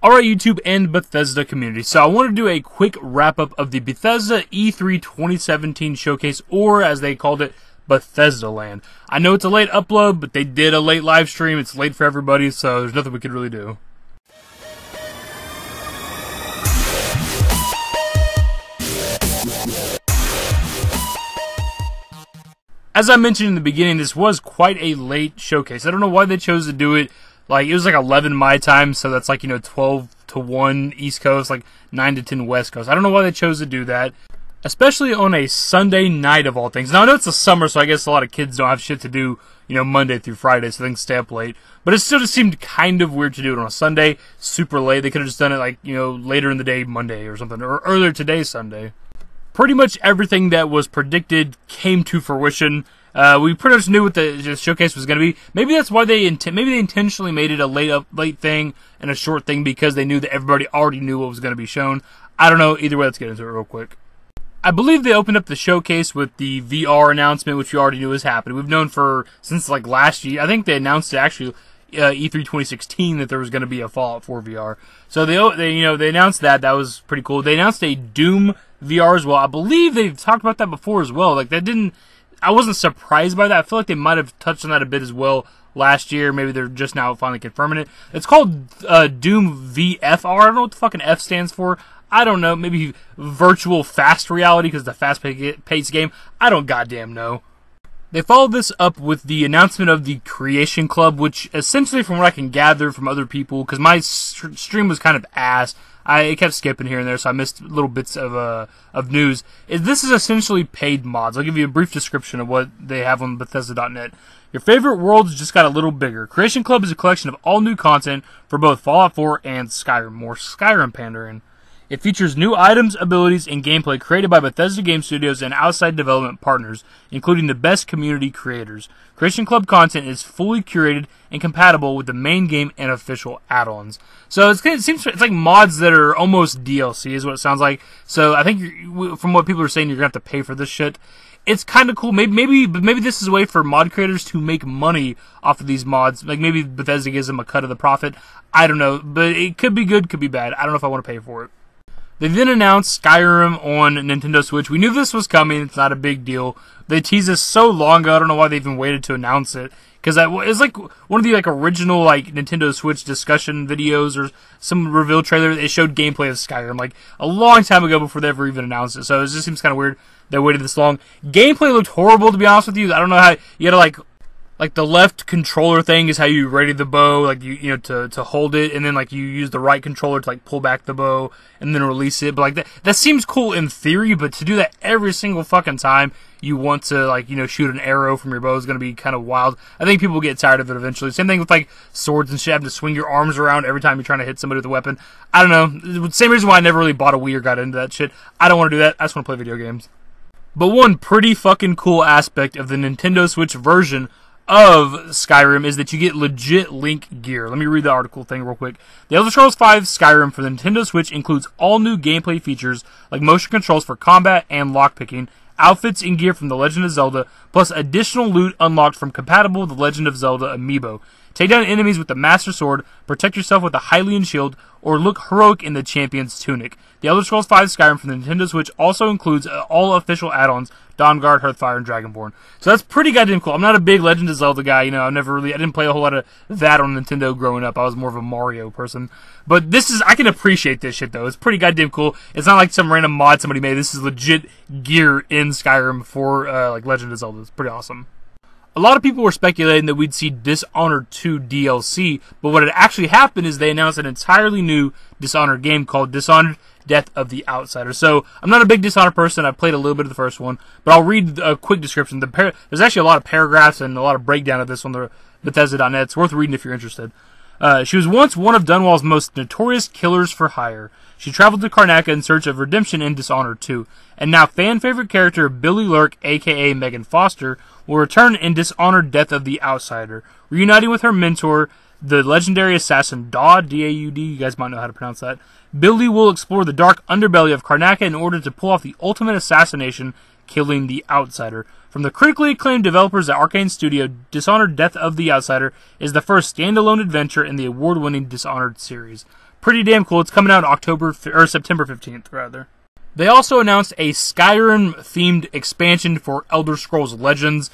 Alright, YouTube and Bethesda community, so I want to do a quick wrap-up of the Bethesda E3 2017 showcase, or as they called it, Bethesda Land. I know it's a late upload, but they did a late live stream. It's late for everybody, so there's nothing we could really do. As I mentioned in the beginning, this was quite a late showcase. I don't know why they chose to do it. Like, it was like 11 my time, so that's like, 12 to 1 East Coast, like 9 to 10 West Coast. I don't know why they chose to do that, especially on a Sunday night of all things. Now, I know it's the summer, so I guess a lot of kids don't have shit to do, Monday through Friday, so things stay up late. But it still just seemed kind of weird to do it on a Sunday, super late. They could have just done it, like, later in the day, Monday or something, or earlier today, Sunday. Pretty much everything that was predicted came to fruition. We pretty much knew what the showcase was going to be. Maybe that's why they intentionally made it a late thing and a short thing, because they knew that everybody already knew what was going to be shown. I don't know. Either way, let's get into it real quick. I believe they opened up the showcase with the VR announcement, which we already knew was happening. We've known since like last year. I think they announced it actually E3 2016 that there was going to be a Fallout 4 VR. So they announced that. That was pretty cool. They announced a Doom VR as well. I believe they've talked about that before as well. Like, I wasn't surprised by that. I feel like they might have touched on that a bit as well last year. Maybe they're just now finally confirming it. It's called Doom VFR. I don't know what the fucking F stands for. I don't know. Maybe virtual fast reality, because the fast-paced game. I don't goddamn know. They followed this up with the announcement of the Creation Club, which essentially, from what I can gather from other people, because my stream was kind of ass, it kept skipping here and there, so I missed little bits of news. This is essentially paid mods. I'll give you a brief description of what they have on Bethesda.net. Your favorite worlds just got a little bigger. Creation Club is a collection of all new content for both Fallout 4 and Skyrim. More Skyrim pandering. It features new items, abilities, and gameplay created by Bethesda Game Studios and outside development partners, including the best community creators. Creation Club content is fully curated and compatible with the main game and official add-ons. So it seems it's like mods that are almost DLC, is what it sounds like. So I think from what people are saying, you're gonna have to pay for this shit. It's kind of cool. Maybe this is a way for mod creators to make money off of these mods. Like, maybe Bethesda gives them a cut of the profit. I don't know, but it could be good, could be bad. I don't know if I want to pay for it. They then announced Skyrim on Nintendo Switch. We knew this was coming. It's not a big deal. They teased this so long ago. I don't know why they even waited to announce it, because it's like one of the original Nintendo Switch discussion videos or some reveal trailer. It showed gameplay of Skyrim like a long time ago before they ever even announced it. So it just seems kind of weird they waited this long. Gameplay looked horrible, to be honest with you. I don't know how you gotta like the left controller thing is how you ready the bow, to hold it, and then you use the right controller to pull back the bow and then release it. But that seems cool in theory, but to do that every single fucking time you want to shoot an arrow from your bow is going to be kind of wild. I think people get tired of it eventually. Same thing with swords and shit, having to swing your arms around every time you're trying to hit somebody with a weapon. I don't know. Same reason why I never really bought a Wii or got into that shit. I don't want to do that. I just want to play video games. But one pretty fucking cool aspect of the Nintendo Switch version of Skyrim is that you get legit Link gear. Let me read the article thing real quick. The Elder Scrolls V Skyrim for the Nintendo Switch includes all new gameplay features like motion controls for combat and lockpicking, outfits and gear from The Legend of Zelda, plus additional loot unlocked from compatible with The Legend of Zelda amiibo. Take down enemies with the Master Sword, protect yourself with a Hylian shield, or look heroic in the Champion's tunic. The Elder Scrolls V Skyrim for the Nintendo Switch also includes all official add-ons, Dawnguard, Hearthfire, and Dragonborn. So that's pretty goddamn cool. I'm not a big Legend of Zelda guy, I didn't play a whole lot of that on Nintendo growing up. I was more of a Mario person. But I can appreciate this shit though. It's pretty goddamn cool. It's not like some random mod somebody made. This is legit gear in Skyrim for Legend of Zelda. It's pretty awesome. A lot of people were speculating that we'd see Dishonored 2 DLC, but what had actually happened is they announced an entirely new Dishonored game called Dishonored Death of the Outsider. So, I'm not a big Dishonored person. I played a little bit of the first one, but I'll read a quick description. There's actually a lot of paragraphs and a lot of breakdown of this on the Bethesda.net. It's worth reading if you're interested. She was once one of Dunwall's most notorious killers for hire. She traveled to Karnaca in search of redemption in Dishonored 2, and now fan-favorite character Billy Lurk, aka Megan Foster, will return in Dishonored Death of the Outsider, reuniting with her mentor, the legendary assassin Daud, D-A-U-D, you guys might know how to pronounce that. Billy will explore the dark underbelly of Karnaca in order to pull off the ultimate assassination, killing the Outsider. From the critically acclaimed developers at Arcane Studio, Dishonored Death of the Outsider is the first standalone adventure in the award-winning Dishonored series. Pretty damn cool. It's coming out September 15th, rather. They also announced a Skyrim-themed expansion for Elder Scrolls Legends.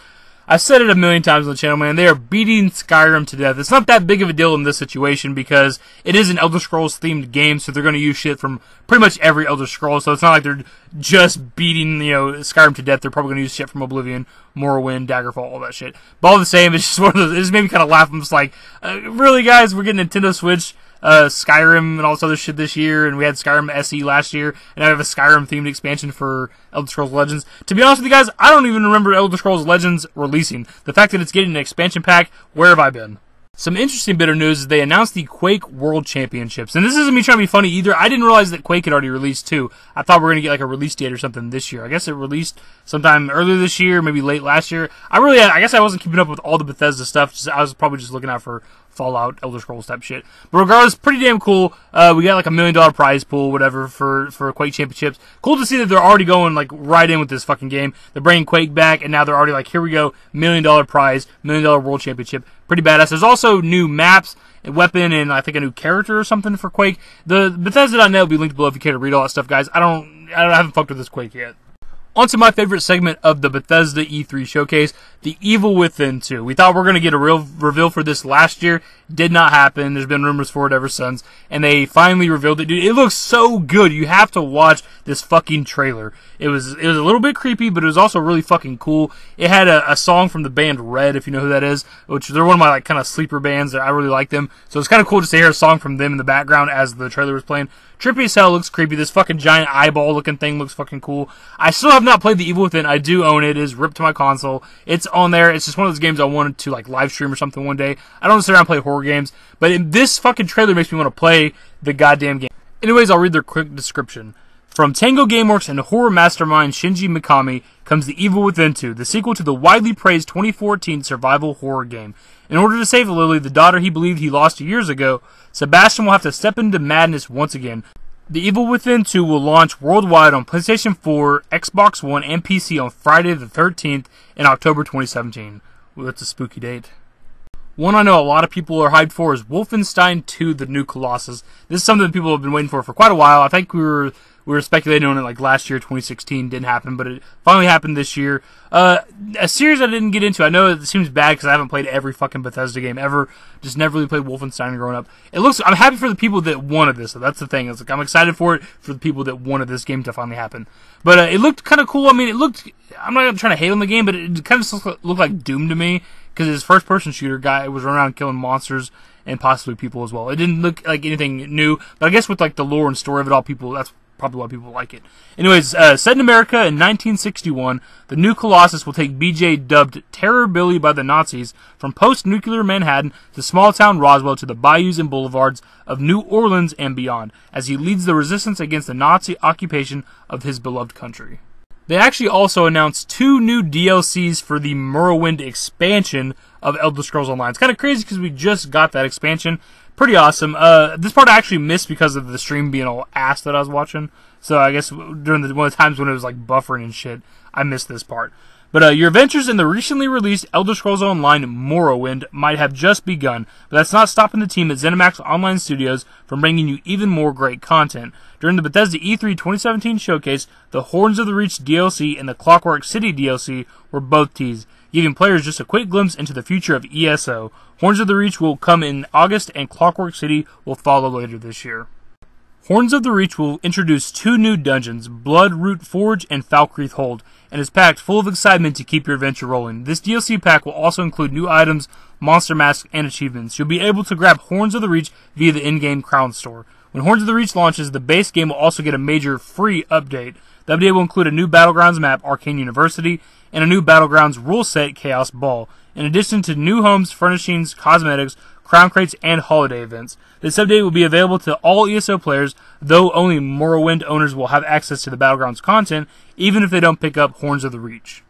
I've said it a million times on the channel, man. They are beating Skyrim to death. It's not that big of a deal in this situation because it is an Elder Scrolls-themed game, so they're going to use shit from pretty much every Elder Scrolls. So it's not like they're just beating, Skyrim to death. They're probably going to use shit from Oblivion, Morrowind, Daggerfall, all that shit. But all the same, it's just one of those. It just made me kind of laugh. I'm just like, really, guys? We're getting Nintendo Switch Skyrim and all this other shit this year, and we had Skyrim SE last year, and now we have a Skyrim-themed expansion for Elder Scrolls Legends. To be honest with you guys, I don't even remember Elder Scrolls Legends releasing. The fact that it's getting an expansion pack, where have I been? Some interesting bit of news is they announced the Quake World Championships. And this isn't me trying to be funny either. I didn't realize that Quake had already released too. I thought we were going to get like a release date or something this year. I guess it released sometime earlier this year, maybe late last year. I guess I wasn't keeping up with all the Bethesda stuff. I was probably just looking out for Fallout, Elder Scrolls type shit. But regardless, pretty damn cool. We got like $1 million prize pool, whatever, for Quake Championships. Cool to see that they're already going like right in with this fucking game. They're bringing Quake back, and now they're already like, here we go, $1 million prize, $1 million World Championship. Pretty badass. There's also new maps, a weapon, and I think a new character or something for Quake. The Bethesda.net will be linked below if you care to read all that stuff, guys. I haven't fucked with this Quake yet. On to my favorite segment of the Bethesda E3 showcase, The Evil Within 2. We thought we were going to get a real reveal for this last year. Did not happen. There's been rumors for it ever since. And they finally revealed it. Dude, it looks so good. You have to watch this fucking trailer. It was a little bit creepy, but it was also really fucking cool. It had a song from the band Red, if you know who that is, which they're one of my like kind of sleeper bands. I really like them. So it's kind of cool just to hear a song from them in the background as the trailer was playing. Trippy as hell, looks creepy. This fucking giant eyeball looking thing looks fucking cool. I still have not played The Evil Within. I do own it. It is ripped to my console. It's on there. It's just one of those games I wanted to like live stream or something one day. I don't sit around and play horror games, but this fucking trailer makes me want to play the goddamn game. Anyways, I'll read their quick description. From Tango Gameworks and horror mastermind Shinji Mikami comes The Evil Within 2, the sequel to the widely praised 2014 survival horror game. In order to save Lily, the daughter he believed he lost years ago, Sebastian will have to step into madness once again. The Evil Within 2 will launch worldwide on PlayStation 4, Xbox One, and PC on Friday the 13th in October 2017. Well, that's a spooky date. One I know a lot of people are hyped for is Wolfenstein 2, The New Colossus. This is something that people have been waiting for quite a while. I think we were speculating on it like last year, 2016, didn't happen, but it finally happened this year. A series I didn't get into. I know it seems bad because I haven't played every fucking Bethesda game ever. Just never really played Wolfenstein growing up. I'm happy for the people that wanted this. So that's the thing. It's like I'm excited for it for the people that wanted this game to finally happen. But it looked kind of cool. I mean, I'm not trying to hate on the game, but it kind of looked like Doom to me because his first-person shooter guy was running around killing monsters and possibly people as well. It didn't look like anything new, but I guess with like the lore and story of it all, that's probably why people like it. Anyways, set in America in 1961, the new Colossus will take BJ, dubbed Terror Billy by the Nazis, from post-nuclear Manhattan to small-town Roswell to the bayous and boulevards of New Orleans and beyond, as he leads the resistance against the Nazi occupation of his beloved country. They actually also announced 2 new DLCs for the Morrowind expansion of Elder Scrolls Online. It's kind of crazy because we just got that expansion. Pretty awesome. This part I actually missed because of the stream being all ass that I was watching. So I guess during one of the times when it was like buffering and shit, I missed this part. But your adventures in the recently released Elder Scrolls Online Morrowind might have just begun, but that's not stopping the team at ZeniMax Online Studios from bringing you even more great content. During the Bethesda E3 2017 showcase, the Horns of the Reach DLC and the Clockwork City DLC were both teased, giving players just a quick glimpse into the future of ESO. Horns of the Reach will come in August, and Clockwork City will follow later this year. Horns of the Reach will introduce 2 new dungeons, Bloodroot Forge and Falkreath Hold, and is packed full of excitement to keep your adventure rolling. This DLC pack will also include new items, monster masks, and achievements. You'll be able to grab Horns of the Reach via the in-game Crown Store. When Horns of the Reach launches, the base game will also get a major free update. The update will include a new Battlegrounds map, Arcane University, and a new Battlegrounds rule set, Chaos Ball, in addition to new homes, furnishings, cosmetics, crown crates, and holiday events. This update will be available to all ESO players, though only Morrowind owners will have access to the Battlegrounds content, even if they don't pick up Horns of the Reach.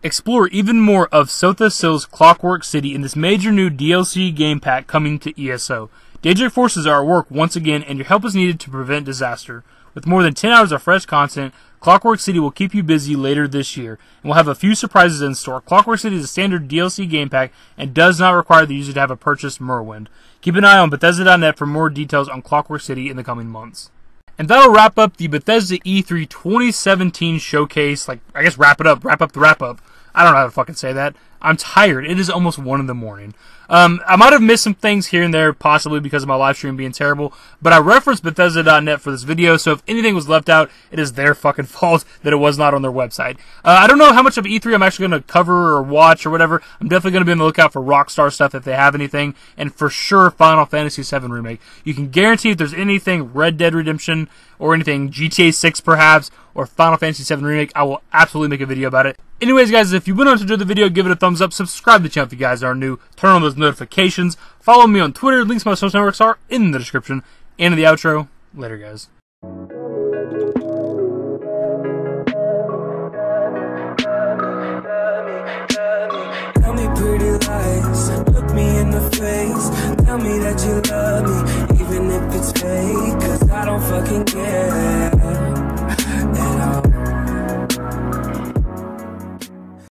Explore even more of Sotha Sil's Clockwork City in this major new DLC game pack coming to ESO. Daedric forces are at work once again, and your help is needed to prevent disaster. With more than 10 hours of fresh content, Clockwork City will keep you busy later this year, and we'll have a few surprises in store. Clockwork City is a standard DLC game pack and does not require the user to have a purchased Morrowind. Keep an eye on Bethesda.net for more details on Clockwork City in the coming months. And that'll wrap up the Bethesda E3 2017 showcase. I guess wrap up the wrap up. I don't know how to fucking say that. I'm tired. It is almost 1 in the morning. I might have missed some things here and there, possibly because of my live stream being terrible, but I referenced Bethesda.net for this video, so if anything was left out, it is their fucking fault that it was not on their website. I don't know how much of E3 I'm actually going to cover or watch or whatever. I'm definitely going to be on the lookout for Rockstar stuff if they have anything, and for sure Final Fantasy VII Remake. You can guarantee if there's anything Red Dead Redemption or anything GTA 6 perhaps, or Final Fantasy VII Remake, I will absolutely make a video about it. Anyways, guys, if you went on to enjoy the video, give it a thumbs up, subscribe to the channel if you guys are new, turn on those notifications, follow me on Twitter, links to my social networks are in the description, and in the outro. Later, guys. Tell me pretty lies, look me in the face, tell me that you love me, even if it's fake, 'cause I don't fucking care.